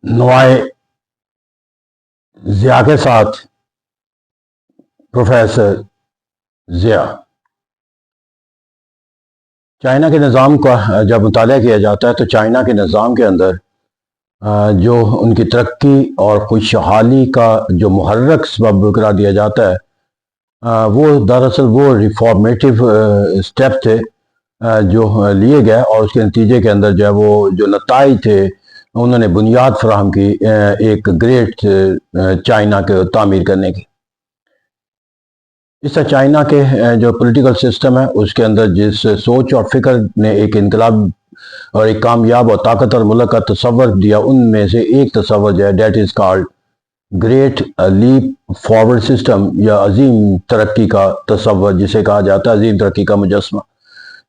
نوائے ضیاء کے ساتھ professor Zia. China کے نظام کا جب مطالعہ کیا جاتا ہے تو چائنا کے نظام کے اندر جو ان کی ترقی اور خوشحالی کا جو محرک سبب قرار دیا جاتا ہے وہ دراصل وہ ریفارمیٹیو اسٹیپ تھے جو لیے گئے، اور اس کے نتیجے کے اندر جو ہے وہ جو نتائج تھے انہوں نے بنیاد فراہم کی ایک گریٹ چائنا کے تعمیر کرنے کی۔ اس طرح چائنا کے جو پولیٹیکل سسٹم ہے اس کے اندر جس سوچ اور فکر نے ایک انقلاب اور ایک کامیاب اور طاقتور ملک کا تصور دیا، ان میں سے ایک تصور جو ہے that is called great leap forward system, یا عظیم ترقی کا تصور جسے کہا جاتا ہے، عظیم ترقی کا مجسمہ۔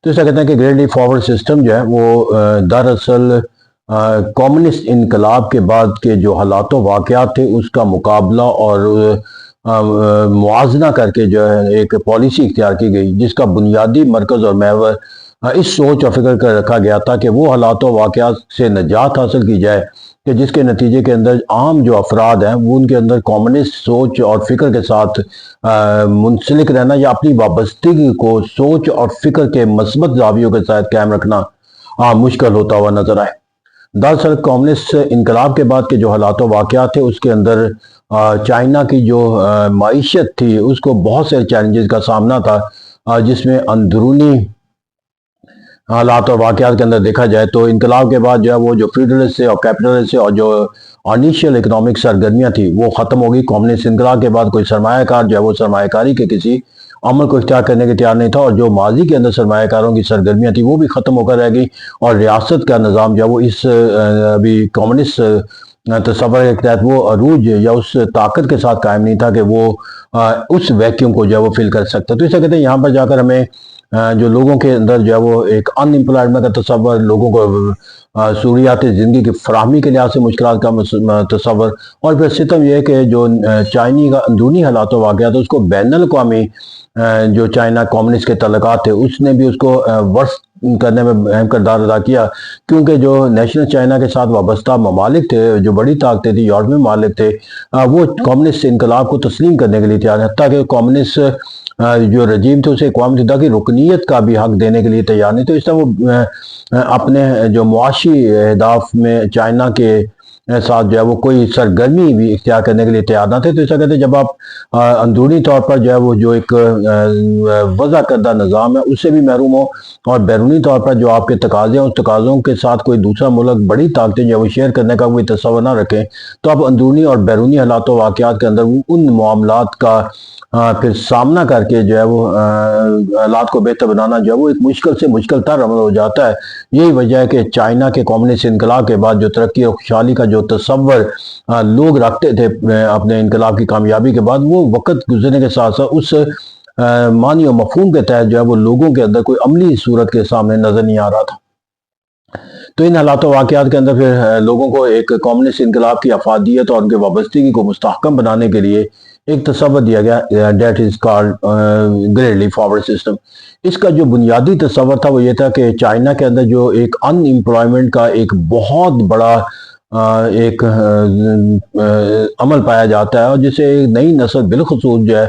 تو اس طرح کہتے ہیں کہ گریٹ لیپ فارورڈ سسٹم جو ہے وہ دراصل کمیونسٹ انقلاب کے بعد کے جو حالات و واقعات تھے اس کا مقابلہ اور موازنہ کر کے جو ہے ایک پالیسی اختیار کی گئی، جس کا بنیادی مرکز اور محور اس سوچ اور فکر کا رکھا گیا تھا کہ وہ حالات و واقعات سے نجات حاصل کی جائے کہ جس کے نتیجے کے اندر عام جو افراد ہیں وہ ان کے اندر کمیونسٹ سوچ اور فکر کے ساتھ منسلک رہنا یا اپنی وابستگی کو سوچ اور فکر کے مثبت زاویوں کے ساتھ قائم رکھنا مشکل ہوتا ہوا نظر آئے۔ دراصل کمیونسٹ انقلاب کے بعد کے جو حالات و واقعات تھے اس کے اندر چائنا کی جو معیشت تھی اس کو بہت سے چیلنجز کا سامنا تھا، جس میں اندرونی حالات اور واقعات کے اندر دیکھا جائے تو انقلاب کے بعد جو ہے وہ جو فیوڈلسٹ سے اور کیپٹلسٹ سے اور جو انیشیل اکنامک سرگرمیاں تھی وہ ختم ہو گئی۔ کمیونسٹ انقلاب کے بعد کوئی سرمایہ کار جو ہے وہ سرمایہ کاری کے کسی عمل کو اختیار کرنے کے تیار نہیں تھا، اور جو ماضی کے اندر سرمایہ کاروں کی سرگرمیاں تھیں وہ بھی ختم ہو کر رہ گئی، اور ریاست کا نظام جو ہے وہ اس ابھی کمیونسٹ تصور کے تحت وہ عروج یا اس طاقت کے ساتھ قائم نہیں تھا کہ وہ اس ویکیوم کو جو ہے وہ فل کر سکتا۔ تو اسے کہتے ہیں یہاں پر جا کر ہمیں جو لوگوں کے اندر جو ہے وہ ایک ان امپلائمنٹ کا تصور، لوگوں کو ضروریات زندگی کی فراہمی کے لحاظ سے مشکلات کا تصور، اور پھر ستم یہ ہے کہ جو چائنی کا اندرونی حالات و واقعات اس کو بین الاقوامی جو چائنا کمیونسٹ کے تعلقات تھے اس نے بھی اس کو ورس کرنے میں اہم کردار ادا کیا، کیونکہ جو نیشنل چائنا کے ساتھ وابستہ ممالک تھے، جو بڑی طاقتیں تھیں، یورپی ممالک تھے، وہ کمیونسٹ انقلاب کو تسلیم کرنے کے لیے تیار ہیں، حتیٰ کہ کمیونسٹ جو رجیم تھے اسے اقوام متحدہ کی رکنیت کا بھی حق دینے کے لیے تیار نہیں۔ تو اس طرح وہ اپنے جو معاشی اہداف میں چائنا کے ساتھ جو ہے وہ کوئی سرگرمی بھی اختیار کرنے کے لیے تیار نہ تھے۔ تو ایسا کہتے ہیں جب آپ اندرونی طور پر جو ہے وہ جو ایک وضع کردہ نظام ہے اس سے بھی محروم ہو، اور بیرونی طور پر جو آپ کے تقاضے ہیں اس تقاضوں کے ساتھ کوئی دوسرا ملک بڑی طاقتیں جو ہے وہ شیئر کرنے کا کوئی تصور نہ رکھیں، تو آپ اندرونی اور بیرونی حالات و واقعات کے اندر ان معاملات کا پھر سامنا کر کے جو ہے وہ حالات کو بہتر بنانا جو ہے وہ ایک مشکل سے مشکل تر عمل ہو جاتا ہے۔ یہی وجہ ہے کہ چائنا کے کمیونسٹ انقلاب کے بعد جو ترقی اور خوشحالی کا جو تصور لوگ رکھتے تھے اپنے انقلاب کی کامیابی کے بعد، وہ وقت گزرنے کے ساتھ ساتھ اس معنی و مفہوم کے تحت جو ہے وہ لوگوں کے اندر کوئی عملی صورت کے سامنے نظر نہیں آ رہا تھا۔ تو ان حالات و واقعات کے اندر پھر لوگوں کو ایک کمیونسٹ انقلاب کی افادیت اور ان کے وابستگی کو مستحکم بنانے کے لیے ایک تصور دیا گیا that is called great leap forward system. اس کا جو بنیادی تصور تھا وہ یہ تھا کہ چائنا کے اندر جو ایک ان امپلائمنٹ کا ایک بہت بڑا ایک عمل پایا جاتا ہے، اور جسے ایک نئی نسل بالخصوص جو ہے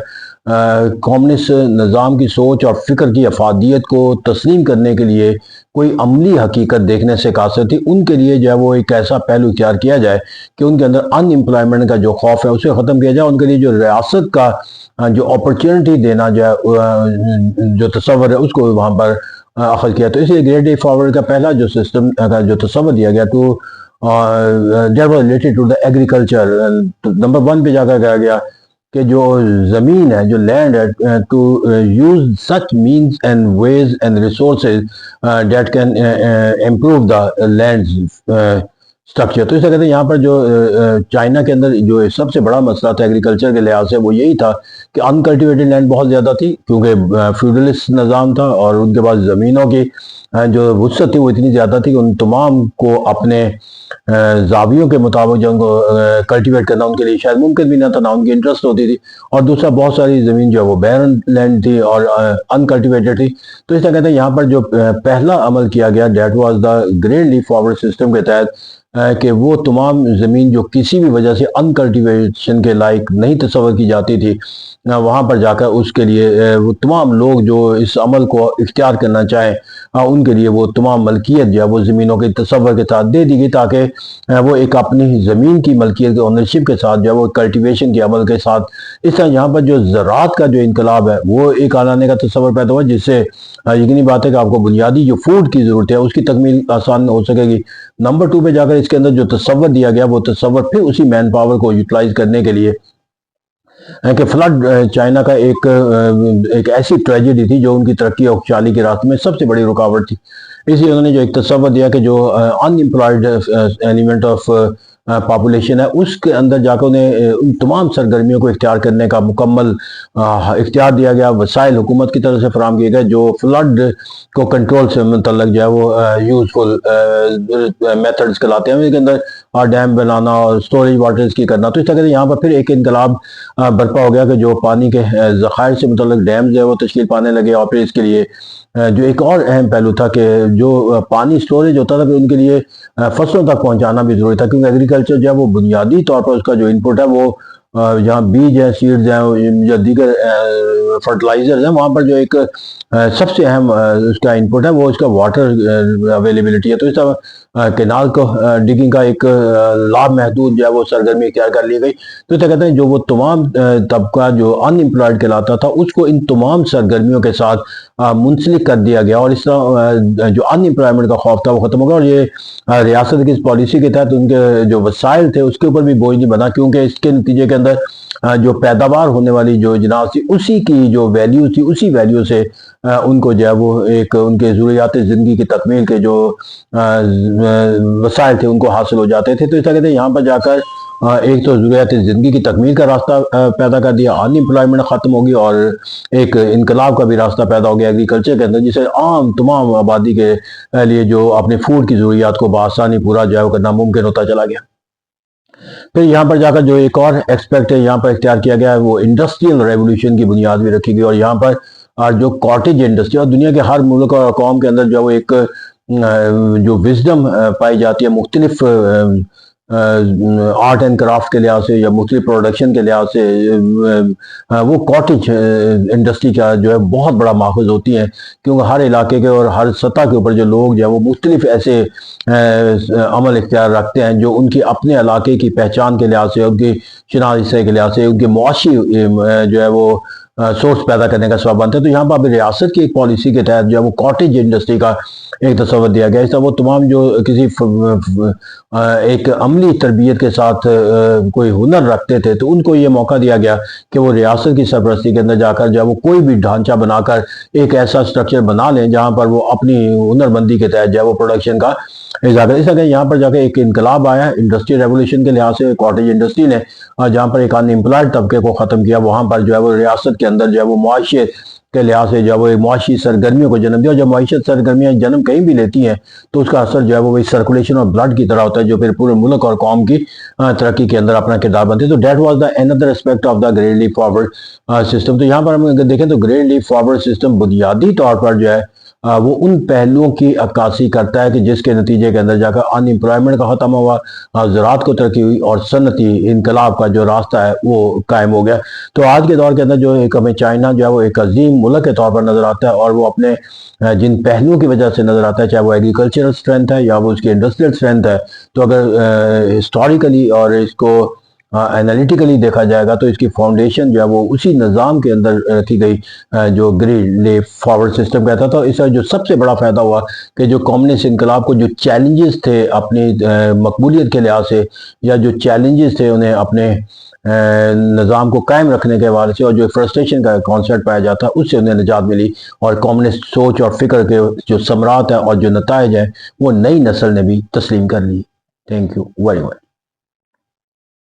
کمیونسٹ نظام کی سوچ اور فکر کی افادیت کو تسلیم کرنے کے لیے کوئی عملی حقیقت دیکھنے سے قاصر تھی، ان کے لیے جو ہے وہ ایک ایسا پہلو اختیار کیا جائے کہ ان کے اندر ان امپلائمنٹ کا جو خوف ہے اسے ختم کیا جائے، ان کے لیے جو ریاست کا جو اپرچونٹی دینا جو ہے جو تصور ہے اس کو وہاں پر اخذ کیا۔ تو اس لیے گریٹ لیپ فارورڈ کا پہلا جو سسٹم کا جو تصور دیا گیا تو that was related to the agriculture. Number 1 پہ جا کر کہا گیا کہ جو زمین ہے، جو لینڈ ہے، to use such means and ways and resources that can improve the land structure. تو اسے کہتے ہیں یہاں پر جو چائنا کے اندر جو سب سے بڑا مسئلہ تھا ایگریکلچر کے لحاظ سے وہ یہی تھا کہ انکلٹیویٹڈ لینڈ بہت زیادہ تھی، کیونکہ فیوڈلسٹ نظام تھا، اور ان کے پاس زمینوں کی جو وسعت تھی وہ اتنی زیادہ تھی کہ ان تمام کو اپنے زاویوں کے مطابق جو ان کو کلٹیویٹ کرنا ان کے لیے شاید ممکن بھی نہ تھا، نہ ان کی انٹرسٹ ہوتی تھی، اور دوسرا بہت ساری زمین جو ہے وہ بیرن لینڈ تھی اور انکلٹیویٹڈ تھی۔ تو اس طرح کہتے ہیں یہاں پر جو پہلا عمل کیا گیا that was the green leaf forward system کے تحت، کہ وہ تمام زمین جو کسی بھی وجہ سے انکلٹیویشن کے لائق نہیں تصور کی جاتی تھی، وہاں پر جا کر اس کے لیے وہ تمام لوگ جو اس عمل کو اختیار کرنا چاہیں ان کے لیے وہ تمام ملکیت جو ہے وہ زمینوں کے تصور کے ساتھ دے دی گئی، تاکہ وہ ایک اپنی زمین کی ملکیت کے اونرشپ کے ساتھ جو ہے وہ کلٹیویشن کے عمل کے ساتھ، اس طرح یہاں پر جو زراعت کا جو انقلاب ہے وہ ایک آنے کا تصور پیدا ہوا، جس سے یقینی بات ہے کہ آپ کو بنیادی جو فوڈ کی ضرورت ہے اس کی تکمیل آسان ہو سکے گی۔ نمبر 2 پہ جا کر اس کے اندر جو تصور دیا گیا وہ تصور پھر اسی مین پاور کو یوٹیلائز کرنے کے لیے کہ فلڈ چائنا کا ایک ایسی ٹریجڈی تھی جو ان کی ترقی اور خوشحالی کے راستے میں سب سے بڑی رکاوٹ تھی۔ اس لیے انہوں نے جو ایک تصور دیا کہ جو ان امپلائڈ ایلیمنٹ آف پاپولیشن ہے اس کے اندر جا کر انہیں ان تمام سرگرمیوں کو اختیار کرنے کا مکمل اختیار دیا گیا، وسائل حکومت کی طرف سے فراہم کیے گئے جو فلڈ کو کنٹرول سے متعلق جو ہے وہ یوزفل میتھڈز کہلاتے ہیں، ان کے اندر ڈیم بنانا اور اسٹوریج واٹرز کی کرنا۔ تو اس طرح سے یہاں پر پھر ایک انقلاب برپا ہو گیا کہ جو پانی کے ذخائر سے متعلق ڈیمز ہے وہ تشکیل پانے لگے، اور پھر اس کے لیے جو ایک اور اہم پہلو تھا کہ جو پانی سٹوریج ہوتا تھا پھر ان کے لیے فصلوں تک پہنچانا بھی ضروری تھا، کیونکہ ایگریکلچر جو ہے وہ بنیادی طور پر اس کا جو انپٹ ہے وہ جہاں بیج ہیں، سیڈز ہیں یا دیگر فرٹیلائزرز ہیں، وہاں پر جو ایک سب سے اہم اس کا انپٹ ہے وہ اس کا واٹر اویلیبلٹی ہے۔ تو اس طرح کینال کو ڈگنگ کا ایک لامحدود جو ہے وہ سرگرمی اختیار کر لی گئی۔ تو اس طرح کہتے ہیں جو وہ تمام طبقہ جو ان امپلائڈ کہلاتا تھا اس کو ان تمام سرگرمیوں کے ساتھ منسلک کر دیا گیا، اور اس طرح جو ان امپلائمنٹ کا خوف تھا وہ ختم ہو گیا، اور یہ ریاست کی اس پالیسی کے تحت ان کے جو وسائل تھے اس کے اوپر بھی بوجھ نہیں بنا، کیونکہ اس کے نتیجے کے اندر جو پیداوار ہونے والی جو اجناس تھی اسی کی جو ویلیو تھی اسی ویلیو سے ان کو جو ہے وہ ایک ان کے ضروریات زندگی کی تکمیل کے جو وسائل تھے ان کو حاصل ہو جاتے تھے۔ تو اس طرح کہتے ہیں یہاں پر جا کر ایک تو ضروریات زندگی کی تکمیل کا راستہ پیدا کر دیا، ان امپلائمنٹ ختم ہوگی، اور ایک انقلاب کا بھی راستہ پیدا ہو گیا ایگریکلچر کے اندر، جسے عام تمام آبادی کے لیے جو اپنے فوڈ کی ضروریات کو بآسانی پورا جو ہے کرنا ممکن ہوتا چلا گیا۔ پھر یہاں پر جا کر جو ایک اور ایکسپیکٹ ہے یہاں پر اختیار کیا گیا ہے وہ انڈسٹریل ریولوشن کی بنیاد بھی رکھی گئی، اور یہاں پر جو کاٹیج انڈسٹری، اور دنیا کے ہر ملک اور قوم کے اندر جو ہے وہ ایک جو وزڈم پائی جاتی ہے مختلف آرٹ اینڈ کرافٹ کے لحاظ سے یا مختلف پروڈکشن کے لحاظ سے، وہ کاٹیج انڈسٹری کا جو ہے بہت بڑا ماخذ ہوتی ہیں، کیونکہ ہر علاقے کے اور ہر سطح کے اوپر جو لوگ جو ہے وہ مختلف ایسے عمل اختیار رکھتے ہیں جو ان کی اپنے علاقے کی پہچان کے لحاظ سے، ان کی شناخت کے لحاظ سے، ان کے معاشی جو ہے وہ سورس پیدا کرنے کا سبب بنتے ہیں۔ تو یہاں پر ابھی ریاست کی ایک پالیسی کے تحت جو ہے وہ کاٹیج انڈسٹری کا ایک تصور دیا گیا، اس طرح وہ تمام جو کسی ایک عملی تربیت کے ساتھ کوئی ہنر رکھتے تھے تو ان کو یہ موقع دیا گیا کہ وہ ریاست کی سرپرستی کے اندر جا کر جو ہے وہ کوئی بھی ڈھانچہ بنا کر ایک ایسا سٹرکچر بنا لیں جہاں پر وہ اپنی ہنر مندی کے تحت جو ہے وہ پروڈکشن کا اضافہ۔ اس طرح یہاں پر جا کے ایک انقلاب آیا انڈسٹری ریولوشن کے لحاظ سے کاٹیج انڈسٹری نے، جہاں پر ایک ان امپلائڈ طبقے کو ختم کیا، وہاں پر جو ہے وہ ریاست کے اندر جو ہے وہ معاشیت کے لحاظ سے جو ہے وہ معاشی سرگرمیوں کو جنم دیا، اور جب معیشت سرگرمیاں جنم کہیں بھی لیتی ہیں تو اس کا اثر جو ہے وہ سرکولیشن اور بلڈ کی طرح ہوتا ہے جو پھر پورے ملک اور قوم کی ترقی کے اندر اپنا کردار بنتے ہیں۔ تو that was the another aspect of the green leaf forward system. تو یہاں پر ہم دیکھیں تو گرین لیف فارورڈ سسٹم بنیادی طور پر جو ہے وہ ان پہلوؤں کی عکاسی کرتا ہے کہ جس کے نتیجے کے اندر جا کر ان امپلائمنٹ کا ختم ہوا، زراعت کو ترقی ہوئی، اور صنعتی انقلاب کا جو راستہ ہے وہ قائم ہو گیا۔ تو آج کے دور کے اندر جو ایک ہمیں چائنا جو ہے وہ ایک عظیم ملک کے طور پر نظر آتا ہے، اور وہ اپنے جن پہلوؤں کی وجہ سے نظر آتا ہے، چاہے وہ ایگریکلچرل اسٹرینتھ ہے یا وہ اس کی انڈسٹریل اسٹرینتھ ہے، تو اگر ہسٹوریکلی اور اس کو انالیٹیکلی دیکھا جائے گا تو اس کی فاؤنڈیشن جو ہے وہ اسی نظام کے اندر رکھی گئی جو گرین لیف فارورڈ سسٹم کہتا تھا۔ اس کا جو سب سے بڑا فائدہ ہوا کہ جو کمیونسٹ انقلاب کو جو چیلنجز تھے اپنی مقبولیت کے لحاظ سے، یا جو چیلنجز تھے انہیں اپنے نظام کو قائم رکھنے کے حوالے سے، اور جو فرسٹریشن کا کانسیپٹ پایا جاتا ہے اس سے انہیں نجات ملی، اور کمیونسٹ سوچ اور فکر کے جو ثمرات ہیں اور جو نتائج ہیں وہ نئی نسل نے بھی تسلیم کر لی۔ Thank you very much.